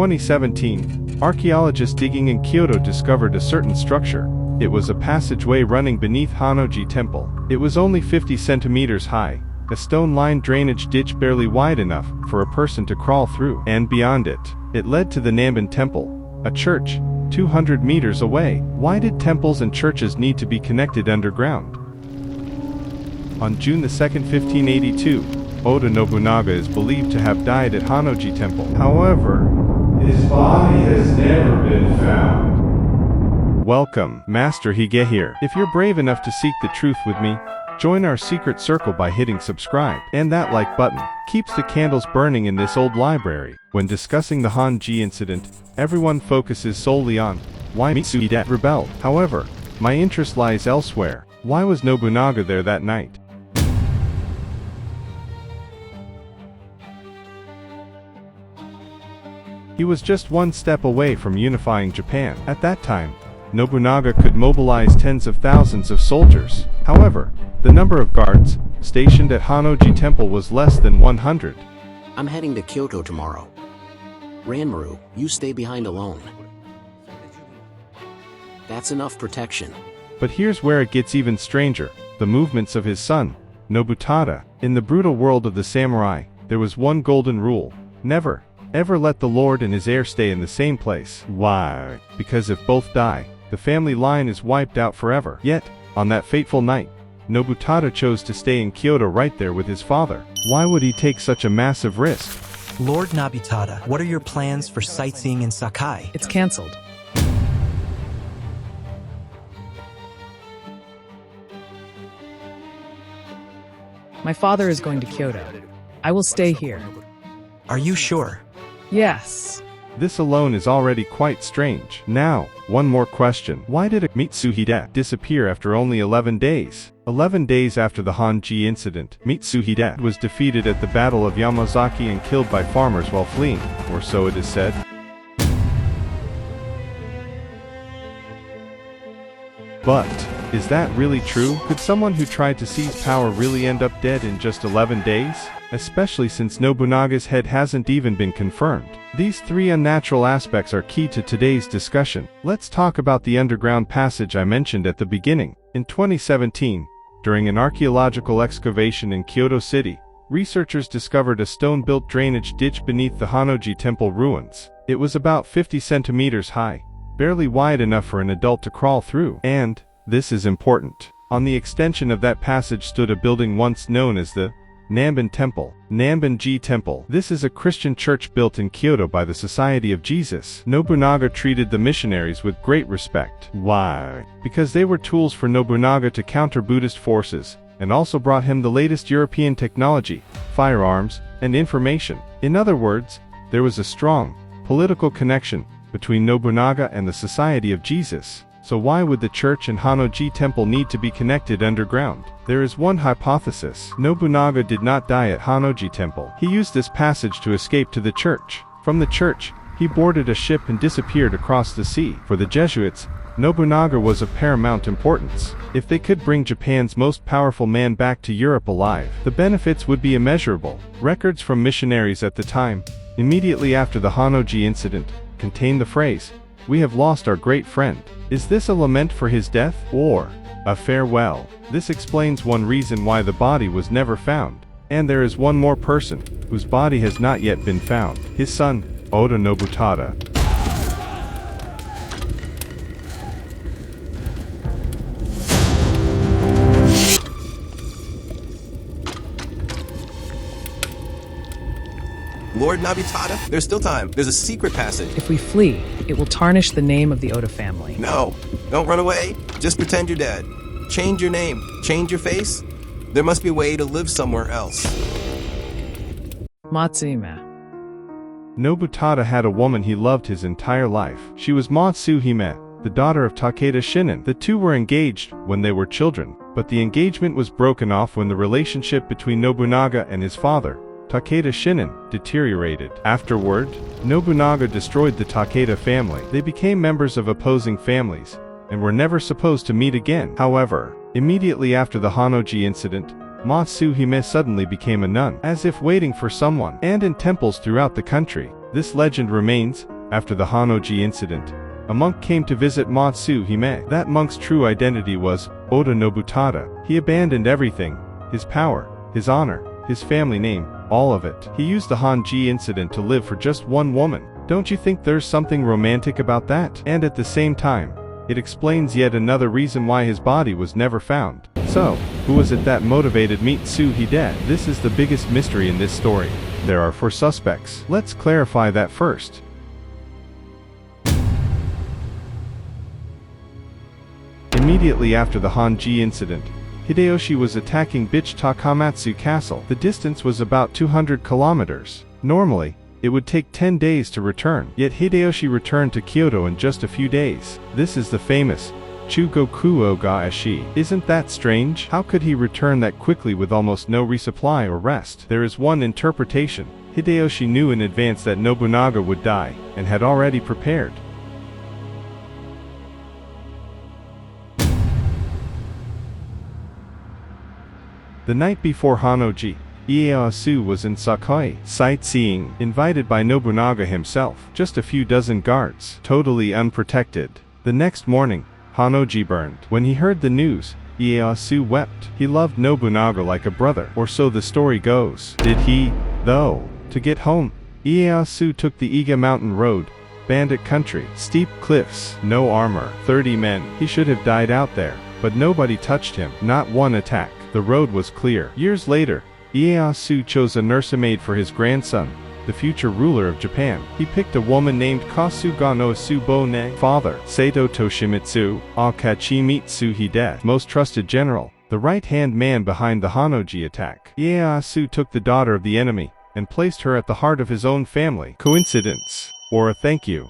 2017, archaeologists digging in Kyoto discovered a certain structure. It was a passageway running beneath Honnoji Temple. It was only 50 centimeters high, a stone-lined drainage ditch barely wide enough for a person to crawl through. And beyond it, it led to the Namban Temple, a church, 200 meters away. Why did temples and churches need to be connected underground? On June 2, 1582, Oda Nobunaga is believed to have died at Honnoji Temple. However, his body has never been found. Welcome, Master Hige here. If you're brave enough to seek the truth with me, join our secret circle by hitting subscribe. And that like button keeps the candles burning in this old library. When discussing the Honnoji Incident, everyone focuses solely on why Mitsuhide rebelled. However, my interest lies elsewhere. Why was Nobunaga there that night? He was just one step away from unifying Japan. At that time, Nobunaga could mobilize tens of thousands of soldiers. However, the number of guards stationed at Honnoji Temple was less than 100. I'm heading to Kyoto tomorrow. Ranmaru, you stay behind alone. That's enough protection. But here's where it gets even stranger. The movements of his son, Nobutada. In the brutal world of the samurai, there was one golden rule: never, ever let the lord and his heir stay in the same place. Why? Because if both die, the family line is wiped out forever. Yet, on that fateful night, Nobutada chose to stay in Kyoto right there with his father. Why would he take such a massive risk? Lord Nobutada, what are your plans for sightseeing in Sakai? It's cancelled. My father is going to Kyoto. I will stay here. Are you sure? Yes. This alone is already quite strange. Now, one more question. Why did Mitsuhide disappear after only 11 days? 11 days after the Honnoji Incident, Mitsuhide was defeated at the Battle of Yamazaki and killed by farmers while fleeing, or so it is said. But, is that really true? Could someone who tried to seize power really end up dead in just 11 days? Especially since Nobunaga's head hasn't even been confirmed. These three unnatural aspects are key to today's discussion. Let's talk about the underground passage I mentioned at the beginning. In 2017, during an archaeological excavation in Kyoto City, researchers discovered a stone-built drainage ditch beneath the Honnoji Temple ruins. It was about 50 centimeters high, barely wide enough for an adult to crawl through. And, this is important, on the extension of that passage stood a building once known as the Namban Temple. Namban Temple. This is a Christian church built in Kyoto by the Society of Jesus. Nobunaga treated the missionaries with great respect. Why? Because they were tools for Nobunaga to counter Buddhist forces, and also brought him the latest European technology, firearms, and information. In other words, there was a strong political connection between Nobunaga and the Society of Jesus. So why would the church and Honnoji Temple need to be connected underground? There is one hypothesis. Nobunaga did not die at Honnoji Temple. He used this passage to escape to the church. From the church, he boarded a ship and disappeared across the sea. For the Jesuits, Nobunaga was of paramount importance. If they could bring Japan's most powerful man back to Europe alive, the benefits would be immeasurable. Records from missionaries at the time, immediately after the Honnoji Incident, contain the phrase, "We have lost our great friend." Is this a lament for his death, or a farewell? This explains one reason why the body was never found. And there is one more person, whose body has not yet been found. His son, Oda Nobunaga. Lord Nobunaga, there's still time. There's a secret passage. If we flee, it will tarnish the name of the Oda family. No, don't run away. Just pretend you're dead. Change your name. Change your face. There must be a way to live somewhere else. Matsuhime. Nobutada had a woman he loved his entire life. She was Matsuhime, the daughter of Takeda Shingen. The two were engaged when they were children, but the engagement was broken off when the relationship between Nobunaga and his father, Takeda Shingen, deteriorated. Afterward, Nobunaga destroyed the Takeda family. They became members of opposing families, and were never supposed to meet again. However, immediately after the Honnoji Incident, Mitsuhide suddenly became a nun, as if waiting for someone, and in temples throughout the country. This legend remains. After the Honnoji incident, a monk came to visit Mitsuhide. That monk's true identity was Oda Nobunaga. He abandoned everything, his power, his honor, his family name, all of it. He used the Honnoji incident to live for just one woman. Don't you think there's something romantic about that? And at the same time, it explains yet another reason why his body was never found. So, who was it that motivated Mitsuhide? This is the biggest mystery in this story. There are 4 suspects. Let's clarify that first. Immediately after the Honnoji incident, Hideyoshi was attacking Bichi Takamatsu Castle. The distance was about 200 kilometers. Normally, it would take 10 days to return. Yet Hideyoshi returned to Kyoto in just a few days. This is the famous Chugoku Oga Ashi. Isn't that strange? How could he return that quickly with almost no resupply or rest? There is one interpretation. Hideyoshi knew in advance that Nobunaga would die, and had already prepared. The night before Honnoji, Ieyasu was in Sakai, sightseeing, invited by Nobunaga himself. Just a few dozen guards, totally unprotected. The next morning, Honnoji burned. When he heard the news, Ieyasu wept. He loved Nobunaga like a brother, or so the story goes. Did he, though? To get home, Ieyasu took the Iga mountain road, bandit country, steep cliffs, no armor, 30 men. He should have died out there, but nobody touched him, not one attack. The road was clear. Years later, Ieyasu chose a nursemaid for his grandson, the future ruler of Japan. He picked a woman named Kasuga no Tsubone. Father, Sato Toshimitsu, Akechi Mitsuhide, most trusted general, the right-hand man behind the Honnoji attack. Ieyasu took the daughter of the enemy, and placed her at the heart of his own family. Coincidence, or a thank you?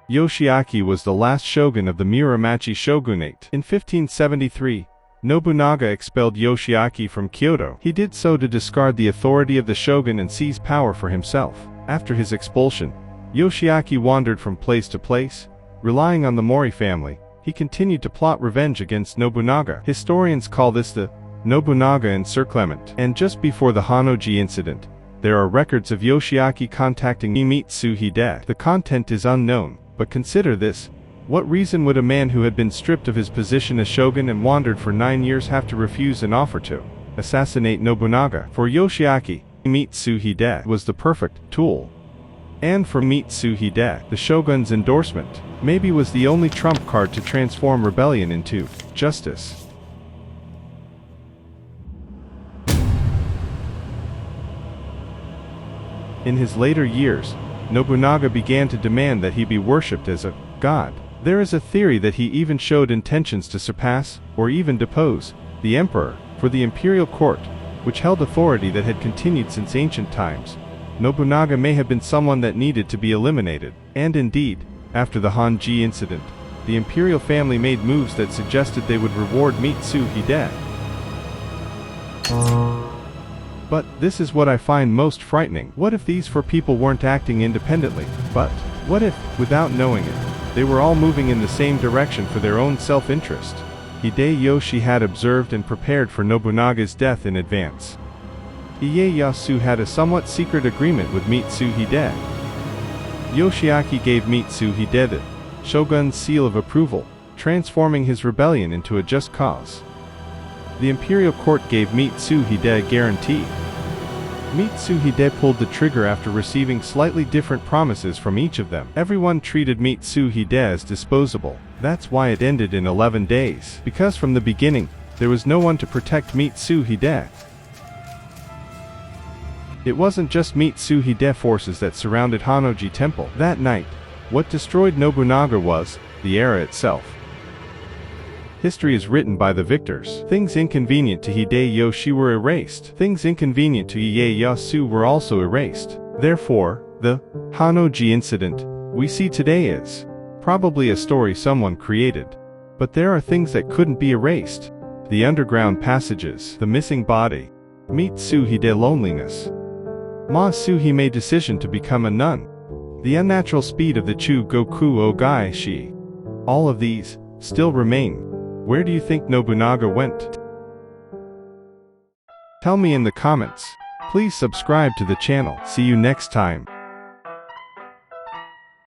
Yoshiaki was the last shogun of the Muromachi shogunate. In 1573, Nobunaga expelled Yoshiaki from Kyoto. He did so to discard the authority of the shogun and seize power for himself. After his expulsion, Yoshiaki wandered from place to place, relying on the Mori family. He continued to plot revenge against Nobunaga. Historians call this the Nobunaga encirclement. And just before the Honnoji incident, there are records of Yoshiaki contacting Mitsuhide. The content is unknown. But consider this. What reason would a man who had been stripped of his position as shogun and wandered for 9 years have to refuse an offer to assassinate Nobunaga? For Yoshiaki, Mitsuhide was the perfect tool. And for Mitsuhide, the shogun's endorsement maybe was the only trump card to transform rebellion into justice. In his later years, Nobunaga began to demand that he be worshipped as a god. There is a theory that he even showed intentions to surpass, or even depose, the emperor. For the imperial court, which held authority that had continued since ancient times, Nobunaga may have been someone that needed to be eliminated. And indeed, after the Honnoji incident, the imperial family made moves that suggested they would reward Mitsuhide. But this is what I find most frightening. What if these 4 people weren't acting independently, but what if, without knowing it, they were all moving in the same direction for their own self-interest? Hideyoshi had observed and prepared for Nobunaga's death in advance. Ieyasu had a somewhat secret agreement with Mitsuhide. Yoshiaki gave Mitsuhide the shogun's seal of approval, transforming his rebellion into a just cause. The imperial court gave Mitsuhide a guarantee. Mitsuhide pulled the trigger after receiving slightly different promises from each of them. Everyone treated Mitsuhide as disposable. That's why it ended in 11 days. Because from the beginning, there was no one to protect Mitsuhide. It wasn't just Mitsuhide forces that surrounded Honnoji Temple. That night, what destroyed Nobunaga was the era itself. History is written by the victors. Things inconvenient to Hideyoshi were erased. Things inconvenient to Ieyasu were also erased. Therefore, the Honnoji incident we see today is probably a story someone created. But there are things that couldn't be erased. The underground passages, the missing body, Mitsuhide loneliness, Mitsuhide's decision to become a nun, the unnatural speed of the Chugoku Ogaeshi, all of these still remain. Where do you think Nobunaga went? Tell me in the comments. Please subscribe to the channel. See you next time.